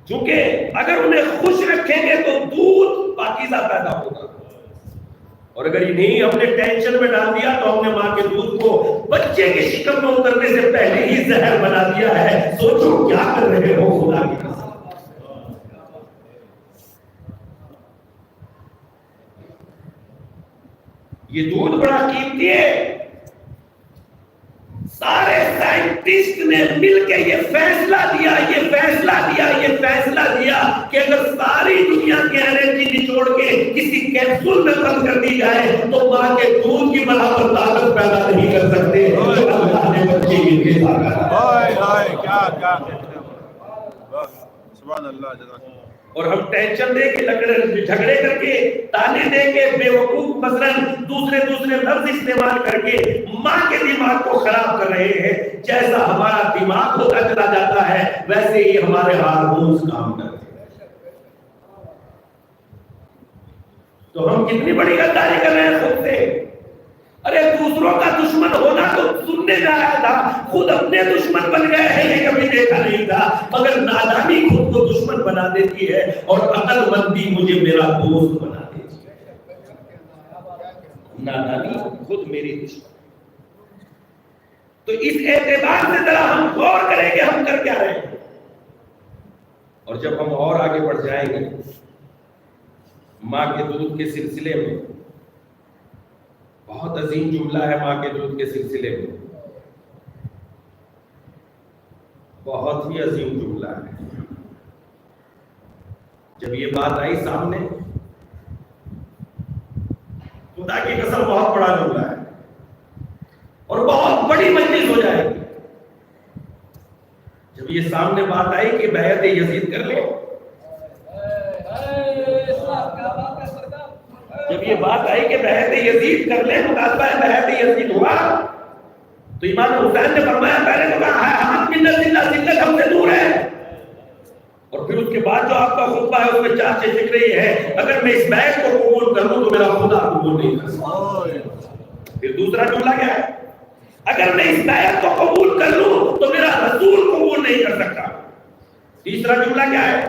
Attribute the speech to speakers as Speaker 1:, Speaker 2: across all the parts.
Speaker 1: چونکہ اگر انہیں خوش رکھیں گے تو دودھ پاکیزہ پیدا ہوگا، اور اگر انہیں اپنے ٹینشن میں ڈال دیا تو ہم نے ماں کے دودھ کو بچے کے شکم میں اترنے سے پہلے ہی زہر بنا دیا ہے۔ سوچو کیا کر رہے ہو خدا کی قسم۔ یہ دودھ بڑا قیمتی ہے۔ سارے سائنٹسٹ نے مل کے یہ فیصلہ دیا کہ اگر ساری دنیا کی انرجی نچوڑ کے کسی کیپسول میں بند کر دی جائے تو ماں کے دودھ کی برابر طاقت پیدا نہیں کر سکتے۔ اللہ نے بچے کی بھی طاقت۔
Speaker 2: سبحان اللہ، جزاک اللہ۔
Speaker 1: اور ہم ٹینشن دے کے جھگڑے کر کے تانے دے کے بے وقوف مثلاً دوسرے لفظ استعمال کر کے ماں کے دماغ کو خراب کر رہے ہیں۔ جیسا ہمارا دماغ ہوتا چلا جاتا ہے ویسے ہی ہمارے ہارمونز کام کرتے ہیں۔ تو ہم کتنی بڑی غداری کر رہے ہیں خود سے۔ ارے دوسروں کا دشمن ہونا تو سننے جا رہا تھا، خود اپنے دشمن بن گئے ہیں یہ کبھی دیکھا نہیں تھا۔ مگر نادانی خود کو دشمن بنا دیتی ہے اور عقل مندی مجھے میرا دوست بنا دیتی ہے۔ نادانی خود میری دشمن۔ تو اس اعتبار سے ذرا ہم غور کریں کہ ہم کر کیا رہے ہیں۔ اور جب ہم اور آگے بڑھ جائیں گے ماں کے دودھ کے سلسلے میں، بہت عظیم جملہ ہے ماں کے دودھ کے سلسلے میں، بہت ہی عظیم جملہ ہے۔ جب یہ بات آئی سامنے، خدا کی قسم بہت بڑا جملہ ہے اور بہت بڑی مجلس ہو جائے گی۔ جب یہ سامنے بات آئی کہ بیعت یزید کر لے، جب یہ بات آئی کہ بیعت یزید کر لیں، مطالبہ بیعت یزید ہوا، تو امام حسین نے فرمایا پہلے تو کہا ہے ہم من اللہ ذلت ہم سے دور ہے، اور پھر اس کے بعد جو آپ کا خطبہ ہے اس میں چار چیز فکر یہ ہے اگر میں اس بیعت کو قبول کر لوں تو میرا خدا قبول نہیں کر سکتا۔ پھر دوسرا جملہ کیا ہے؟ اگر میں اس بیعت کو قبول کر لوں تو میرا رسول قبول نہیں کر سکتا۔ تیسرا جملہ کیا ہے؟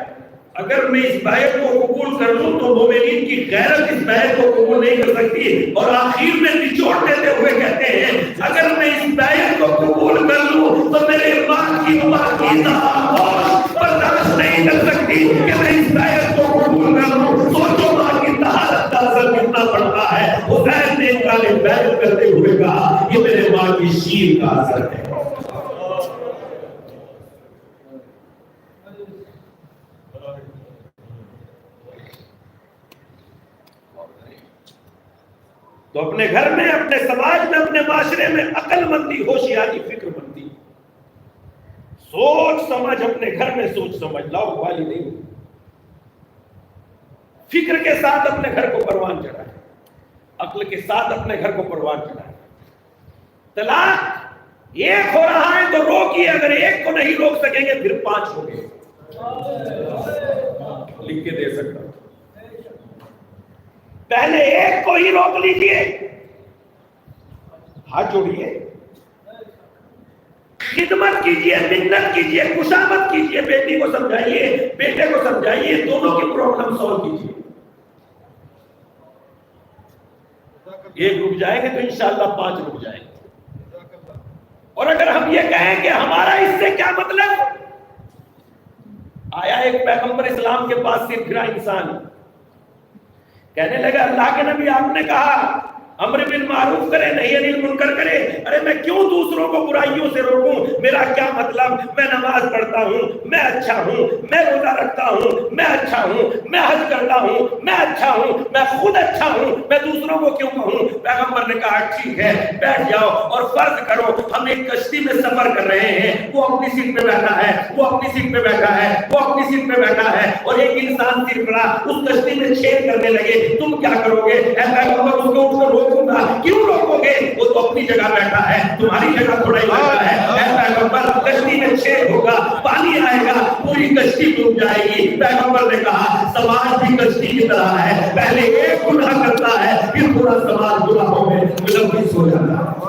Speaker 1: اگر میں اس بیعت کو قبول کر لوں تو مومنین کی غیرت اس بیعت کو قبول نہیں کر سکتی، اور آخر میں نچوڑ دیتے ہوئے کہتے ہیں اگر میں اس بیعت کو قبول کر لوں تو میرے ماں کی برداشت نہیں کر سکتی کہ میں اس بیعت کو قبول کر لوں۔ سوچو ماں کی طہارت کا اثر کتنا پڑتا ہے۔ حسین نے کالے بیعت کرتے ہوئے کہا یہ میرے ماں کی شیر کا اثر ہے۔ تو اپنے گھر میں، اپنے سماج میں، اپنے معاشرے میں عقل مندی، ہوشیاری، فکر مندی، سوچ سمجھ اپنے گھر میں سوچ سمجھ لاؤ والی نہیں، فکر کے ساتھ اپنے گھر کو پروان چڑھائے، عقل کے ساتھ اپنے گھر کو پروان چڑھائے۔ طلاق ایک ہو رہا ہے تو روکیے، اگر ایک کو نہیں روک سکیں گے پھر 5 ہو گئے، لکھ کے دے سکتا ہوں۔ پہلے ایک کو ہی روک لیجئے، ہاتھ جوڑیے، خدمت کیجئے، منت کیجئے، کشامت کیجئے، بیٹی کو سمجھائیے، بیٹے کو سمجھائیے، دونوں کی پرابلم سالو کیجئے۔ ایک رک جائیں گے تو انشاءاللہ 5 رک جائیں گے۔ اور اگر ہم یہ کہیں کہ ہمارا اس سے کیا مطلب، آیا ایک پیغمبر اسلام کے پاس صرف پھرا انسان، کہنے لگا اللہ کے نبی آپ نے کہا امر بالمعروف کرے نہی عن المنکر کرے، ارے میں کیوں دوسروں کو برائیوں سے روکوں، میرا کیا مطلب، میں نماز پڑھتا ہوں، میں اچھا ہوں، میں روزہ رکھتا ہوں، میں اچھا ہوں، میں حج کرتا ہوں، میں اچھا ہوں، میں خود اچھا ہوں، میں دوسروں کو کیوں کہوں۔ پیغمبر نے کہا ٹھیک ہے بیٹھ جاؤ اور فرض کرو ہم ایک کشتی میں سفر کر رہے ہیں، وہ اپنی سیٹ پہ بیٹھا ہے، وہ اپنی سیٹ پہ بیٹھا ہے، وہ اپنی سیٹ پہ بیٹھا ہے، اور ایک انسان صرف رہا اس کشتی میں چھید کرنے لگے، تم کیا کرو گے؟ اے پیغمبر اس کو اٹھ کر روکوں گا، کیوں روکو گے؟ وہ تو اپنی جگہ بیٹھا ہے، تمہاری جگہ تھوڑا ہی بیٹھا ہے۔ اے پیغمبر کشتی میں چھید ہوگا، پانی آئے گا، پوری کشتی ڈوب جائے گی۔ پیغمبر نے کہا سماج بھی کشتی کی طرح ہے، پہلے ایک گناہ کرتا ہے پھر پورا سماج گناہوں میں ملوث ہو جاتا ہے۔